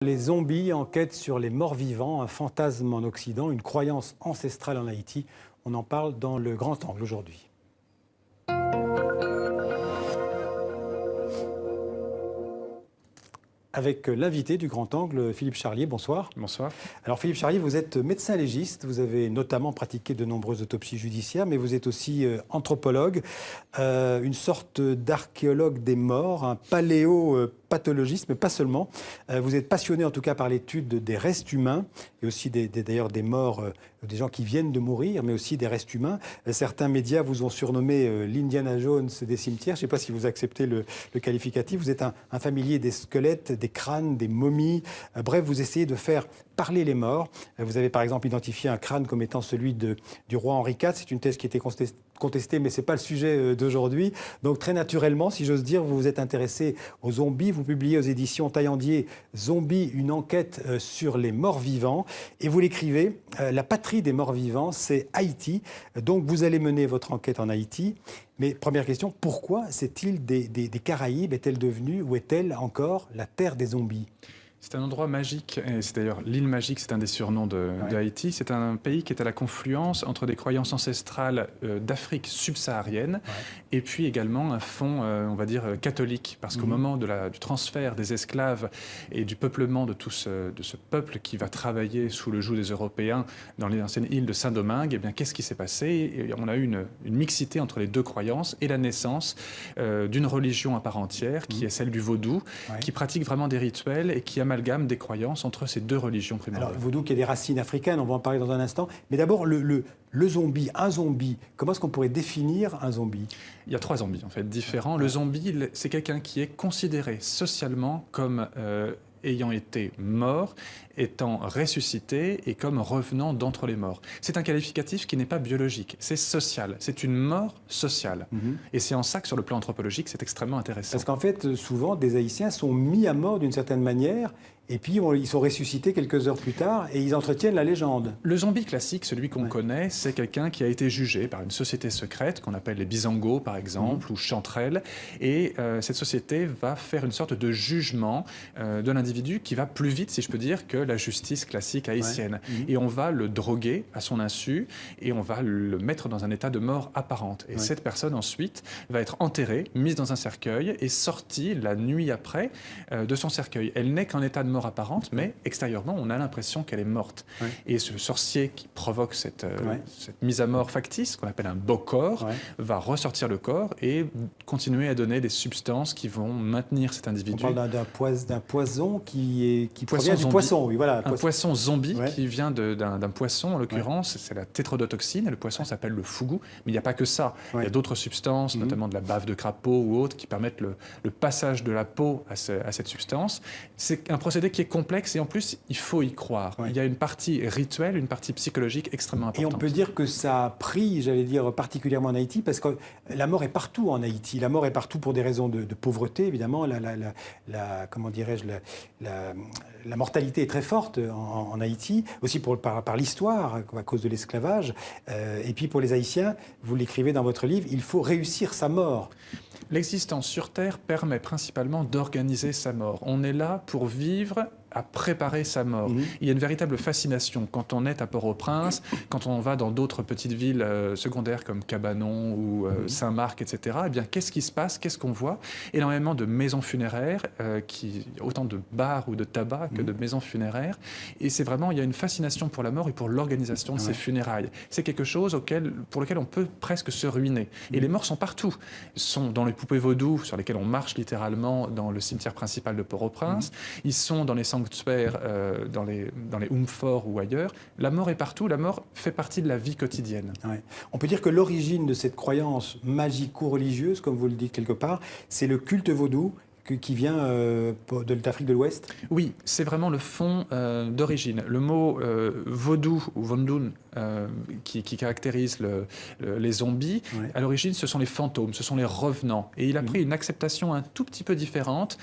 Les zombies enquêtent sur les morts vivants, un fantasme en Occident, une croyance ancestrale en Haïti. On en parle dans le Grand Angle aujourd'hui. Avec l'invité du Grand Angle, Philippe Charlier. Bonsoir. Bonsoir. Alors Philippe Charlier, vous êtes médecin légiste, vous avez notamment pratiqué de nombreuses autopsies judiciaires, mais vous êtes aussi anthropologue, une sorte d'archéologue des morts, un paléopathologiste, mais pas seulement. Vous êtes passionné en tout cas par l'étude des restes humains, et aussi d'ailleurs des morts, des gens qui viennent de mourir, mais aussi des restes humains. Certains médias vous ont surnommé l'Indiana Jones des cimetières. Je ne sais pas si vous acceptez le qualificatif. Vous êtes un familier des squelettes, des crânes, des momies. Bref, vous essayez de faire parler les morts. Vous avez par exemple identifié un crâne comme étant celui du roi Henri IV. C'est une thèse qui a été contestée, mais ce n'est pas le sujet d'aujourd'hui. Donc très naturellement, si j'ose dire, vous vous êtes intéressé aux zombies. Vous publiez aux éditions Taillandier « Zombies, une enquête sur les morts vivants ». Et vous l'écrivez, la patrie des morts vivants, c'est Haïti. Donc vous allez mener votre enquête en Haïti. Mais première question, pourquoi cette île des Caraïbes est-elle devenue, ou est-elle encore, la terre des zombies ? C'est un endroit magique, et c'est d'ailleurs l'île magique, c'est un des surnoms de Haïti. C'est un pays qui est à la confluence entre des croyances ancestrales d'Afrique subsaharienne et puis également un fond, on va dire, catholique. Parce qu'au moment du transfert des esclaves et du peuplement de ce peuple qui va travailler sous le joug des Européens dans les anciennes îles de Saint-Domingue, eh bien, qu'est-ce qui s'est passé? Et on a eu une mixité entre les deux croyances et la naissance d'une religion à part entière, qui est celle du vaudou, qui pratique vraiment des rituels et qui amalgame des croyances entre ces deux religions primordiales. Alors, le vaudou qui a des racines africaines, on va en parler dans un instant. Mais d'abord, le zombie, un zombie, comment est-ce qu'on pourrait définir un zombie? Il y a trois zombies, en fait, différents. Le zombie, c'est quelqu'un qui est considéré socialement comme ayant été mort, étant ressuscité et comme revenant d'entre les morts. C'est un qualificatif qui n'est pas biologique, c'est social, c'est une mort sociale. Et c'est en ça que sur le plan anthropologique, c'est extrêmement intéressant. Parce qu'en fait, souvent, des Haïtiens sont mis à mort d'une certaine manière, et puis ils sont ressuscités quelques heures plus tard, et ils entretiennent la légende. Le zombie classique, celui qu'on connaît, c'est quelqu'un qui a été jugé par une société secrète, qu'on appelle les Bisangos, par exemple, ou Chanterelles, et cette société va faire une sorte de jugement de l'individu qui va plus vite, si je peux dire, que la justice classique haïtienne. Et on va le droguer à son insu, et on va le mettre dans un état de mort apparente. Et cette personne, ensuite, va être enterrée, mise dans un cercueil, et sortie la nuit après de son cercueil. Elle n'est qu'en état de mort apparente, mais extérieurement, on a l'impression qu'elle est morte. Et ce sorcier qui provoque cette mise à mort factice, qu'on appelle un beau corps, va ressortir le corps et continuer à donner des substances qui vont maintenir cet individu. On parle d'un poison qui provient du poisson. Oui, voilà, un poisson zombie qui vient d'un poisson, en l'occurrence, c'est la tétrodotoxine, et le poisson s'appelle le fougou. Mais il n'y a pas que ça. Il y a d'autres substances, notamment de la bave de crapaud ou autres, qui permettent le passage de la peau à cette substance. C'est un procédé qui est complexe et en plus, il faut y croire. Il y a une partie rituelle, une partie psychologique extrêmement importante. Et on peut dire que ça a pris, j'allais dire, particulièrement en Haïti, parce que la mort est partout en Haïti. La mort est partout pour des raisons de pauvreté, évidemment. Comment dirais-je, la mortalité est très forte en Haïti, aussi par l'histoire, à cause de l'esclavage. Et puis pour les Haïtiens, vous l'écrivez dans votre livre, il faut réussir sa mort. L'existence sur Terre permet principalement d'organiser sa mort. On est là pour vivre à préparer sa mort. Il y a une véritable fascination quand on est à Port-au-Prince, quand on va dans d'autres petites villes secondaires comme Cabanon ou Saint-Marc, etc. Eh bien, qu'est-ce qui se passe? Qu'est-ce qu'on voit? Énormément de maisons funéraires, autant de bars ou de tabac que de maisons funéraires. Et c'est vraiment, il y a une fascination pour la mort et pour l'organisation de ces funérailles. C'est quelque chose pour lequel on peut presque se ruiner. Et les morts sont partout. Ils sont dans les poupées vaudou, sur lesquelles on marche littéralement dans le cimetière principal de Port-au-Prince. Ils sont dans les sanctuaires, dans les Umfor ou ailleurs. La mort est partout, la mort fait partie de la vie quotidienne. On peut dire que l'origine de cette croyance magico-religieuse, comme vous le dites quelque part, c'est le culte vaudou qui vient d'Afrique de l'Ouest? Oui, c'est vraiment le fond d'origine. Le mot vaudou ou vandoun qui caractérise les zombies, à l'origine, ce sont les fantômes, ce sont les revenants. Et il a pris une acceptation un tout petit peu différente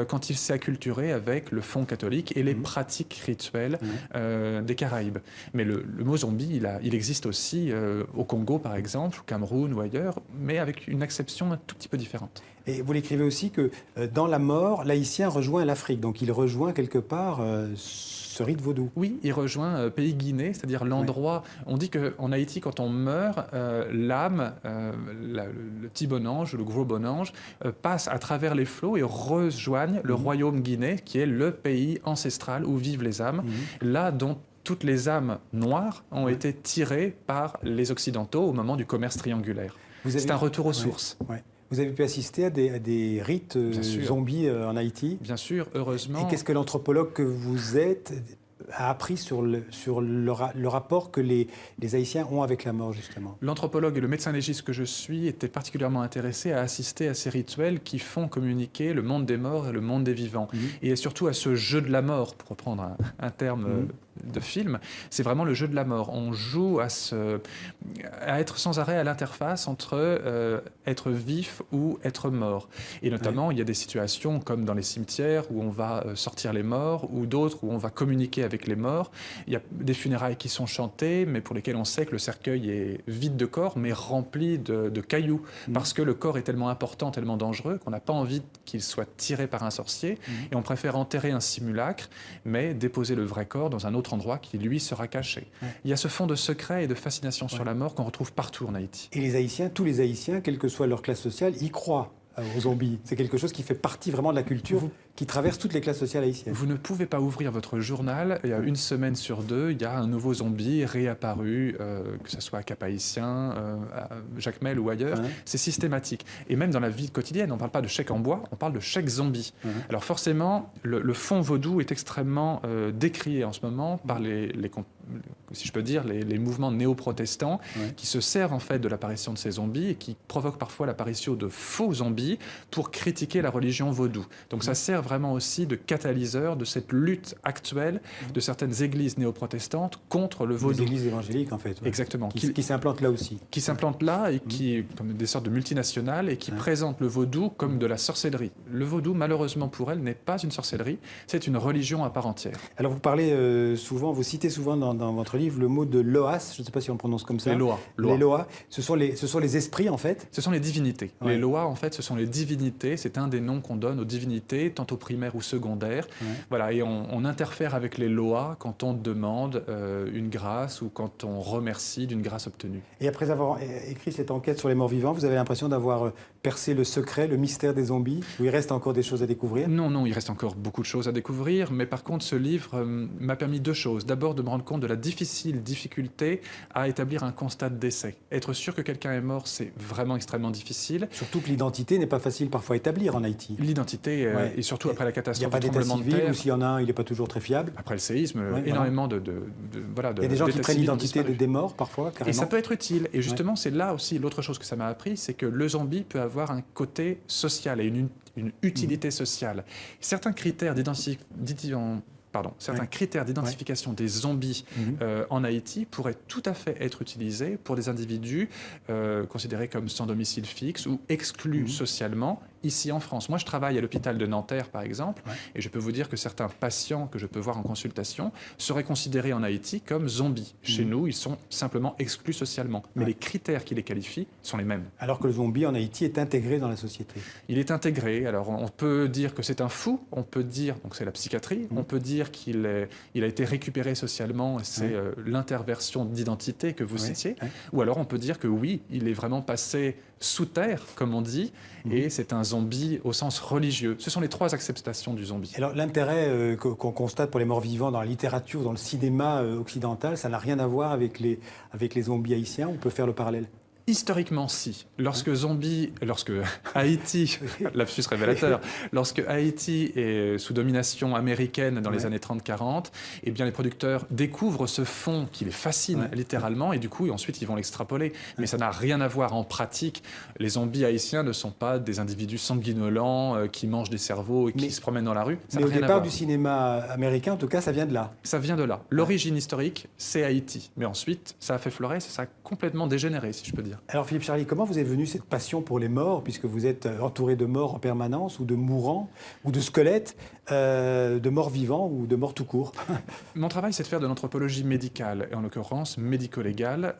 quand il s'est acculturé avec le fond catholique et les pratiques rituelles des Caraïbes. Mais le mot zombie, il existe aussi au Congo, par exemple, au Cameroun ou ailleurs, mais avec une acception un tout petit peu différente. Et vous l'écrivez aussi que dans la mort, l'haïtien rejoint l'Afrique. Donc il rejoint quelque part ce rite vaudou. Oui, il rejoint Pays Guinée, c'est-à-dire l'endroit. On dit qu'en Haïti, quand on meurt, l'âme, le petit bon ange, le gros bon ange, passe à travers les flots et rejoignent le royaume guinéen, qui est le pays ancestral où vivent les âmes, là dont toutes les âmes noires ont été tirées par les Occidentaux au moment du commerce triangulaire. C'est un retour aux sources. Vous avez pu assister à des rites zombies en Haïti? Bien sûr, heureusement. Et qu'est-ce que l'anthropologue que vous êtes a appris sur le rapport que les Haïtiens ont avec la mort, justement? L'anthropologue et le médecin légiste que je suis étaient particulièrement intéressés à assister à ces rituels qui font communiquer le monde des morts et le monde des vivants. Et surtout à ce jeu de la mort, pour reprendre un terme de film, c'est vraiment le jeu de la mort. On joue à être sans arrêt à l'interface entre être vif ou être mort. Et notamment, il y a des situations comme dans les cimetières où on va sortir les morts, ou d'autres où on va communiquer avec les morts. Il y a des funérailles qui sont chantées, mais pour lesquelles on sait que le cercueil est vide de corps, mais rempli de cailloux, parce que le corps est tellement important, tellement dangereux, qu'on n'a pas envie qu'il soit tiré par un sorcier, et on préfère enterrer un simulacre, mais déposer le vrai corps dans un autre endroit qui, lui, sera caché. Il y a ce fond de secret et de fascination sur la mort qu'on retrouve partout en Haïti. Et les Haïtiens, tous les Haïtiens, quelle que soit leur classe sociale, y croient aux zombies. C'est quelque chose qui fait partie vraiment de la culture, qui traverse toutes les classes sociales haïtiennes. Vous ne pouvez pas ouvrir votre journal, il y a une semaine sur deux, il y a un nouveau zombie réapparu, que ce soit à Cap-Haïtien, à Jacmel ou ailleurs. C'est systématique. Et même dans la vie quotidienne, on ne parle pas de chèque en bois, on parle de chèque zombie. Alors forcément, le fond vaudou est extrêmement décrié en ce moment par si je peux dire, les mouvements néo-protestants qui se servent en fait de l'apparition de ces zombies et qui provoquent parfois l'apparition de faux zombies pour critiquer la religion vaudou. Donc ça sert vraiment aussi de catalyseur de cette lutte actuelle de certaines églises néo-protestantes contre le vaudou. Les églises évangéliques en fait. Exactement. Qui s'implantent là aussi. Qui s'implantent là et qui, comme des sortes de multinationales, et qui présentent le vaudou comme de la sorcellerie. Le vaudou, malheureusement pour elles, n'est pas une sorcellerie, c'est une religion à part entière. Alors vous parlez souvent, vous citez souvent dans votre livre le mot de Loas, je ne sais pas si on le prononce comme ça. Les Loas. Les Loas. Ce sont les esprits en fait. Ce sont les divinités. Les Loas en fait, ce sont les divinités. C'est un des noms qu'on donne aux divinités, tantôt primaires ou secondaires. Voilà, et on interfère avec les Loas quand on demande une grâce ou quand on remercie d'une grâce obtenue. Et après avoir écrit cette enquête sur les morts vivants, vous avez l'impression d'avoir percé le secret, le mystère des zombies, où il reste encore des choses à découvrir? Non, il reste encore beaucoup de choses à découvrir, mais par contre, ce livre m'a permis deux choses. D'abord, de me rendre compte de la difficulté à établir un constat de décès. Être sûr que quelqu'un est mort, c'est vraiment extrêmement difficile. Surtout que l'identité n'est pas facile parfois à établir en Haïti. L'identité, et surtout après la catastrophe du tremblement de terre. Ou s'il y en a un, il n'est pas toujours très fiable. Après le séisme, énormément de il y a des gens qui prennent l'identité des morts parfois, carrément. Et ça peut être utile. Et justement, c'est là aussi l'autre chose que ça m'a appris, c'est que le zombie peut avoir un côté social et une utilité sociale. Certains critères d'identification des zombies en Haïti pourraient tout à fait être utilisés pour des individus considérés comme sans domicile fixe ou exclus socialement ici en France. Moi, je travaille à l'hôpital de Nanterre, par exemple, et je peux vous dire que certains patients que je peux voir en consultation seraient considérés en Haïti comme zombies. Chez nous, ils sont simplement exclus socialement. Mais les critères qui les qualifient sont les mêmes. Alors que le zombie en Haïti est intégré dans la société. Il est intégré. Alors, on peut dire que c'est un fou, on peut dire, donc c'est la psychiatrie, on peut dire qu'il a été récupéré socialement, c'est l'interversion d'identité que vous citiez, ou alors on peut dire que oui, il est vraiment passé sous terre, comme on dit, et c'est un zombie au sens religieux. Ce sont les trois acceptations du zombie. Alors l'intérêt qu'on constate pour les morts vivants dans la littérature, dans le cinéma occidental, ça n'a rien à voir avec les zombies haïtiens? On peut faire le parallèle? Historiquement, si. Lorsque Haïti, lapsus révélateur, lorsque Haïti est sous domination américaine dans les années 30-40, eh bien les producteurs découvrent ce fond qui les fascine littéralement et du coup, ensuite, ils vont l'extrapoler. Mais ça n'a rien à voir en pratique. Les zombies haïtiens ne sont pas des individus sanguinolents qui mangent des cerveaux et qui se promènent dans la rue. Mais au départ du cinéma américain, en tout cas, ça vient de là. Ça vient de là. L'origine historique, c'est Haïti. Mais ensuite, ça a fait fleurir, ça a complètement dégénéré, si je peux dire. difficile. Alors Philippe Charlier, comment vous est venue cette passion pour les morts, puisque vous êtes entouré de morts en permanence, ou de mourants, ou de squelettes, de morts vivants ou de morts tout court? Mon travail, c'est de faire de l'anthropologie médicale, et en l'occurrence médico-légale.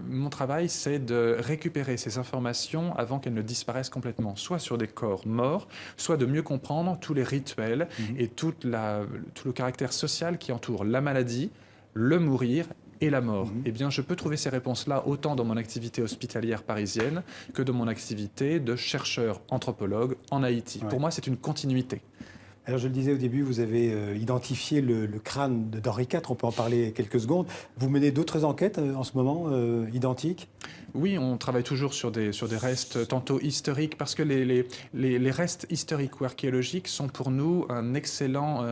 Mon travail, c'est de récupérer ces informations avant qu'elles ne disparaissent complètement, soit sur des corps morts, soit de mieux comprendre tous les rituels et tout le caractère social qui entoure la maladie, le mourir et la mort. Eh bien, je peux trouver ces réponses-là autant dans mon activité hospitalière parisienne que dans mon activité de chercheur anthropologue en Haïti. Pour moi, c'est une continuité. Alors je le disais au début, vous avez identifié le crâne d'Henri IV, on peut en parler quelques secondes. Vous menez d'autres enquêtes en ce moment, identiques? Oui, on travaille toujours sur des restes tantôt historiques, parce que les restes historiques ou archéologiques sont pour nous un excellent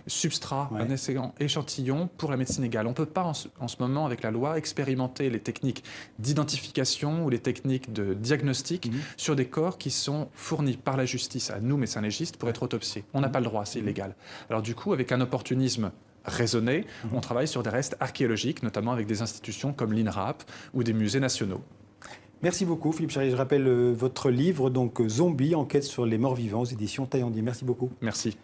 substrat, un excellent échantillon pour la médecine légale. On ne peut pas en ce moment, avec la loi, expérimenter les techniques d'identification ou les techniques de diagnostic sur des corps qui sont fournis par la justice à nous, médecins légistes, pour être autopsiés. On n'a pas le droit, c'est illégal. Alors du coup, avec un opportunisme raisonné, on travaille sur des restes archéologiques, notamment avec des institutions comme l'INRAP ou des musées nationaux. Merci beaucoup Philippe Charlier. Je rappelle votre livre, donc Zombie, enquête sur les morts vivants, aux éditions Taillandier. Merci beaucoup. Merci.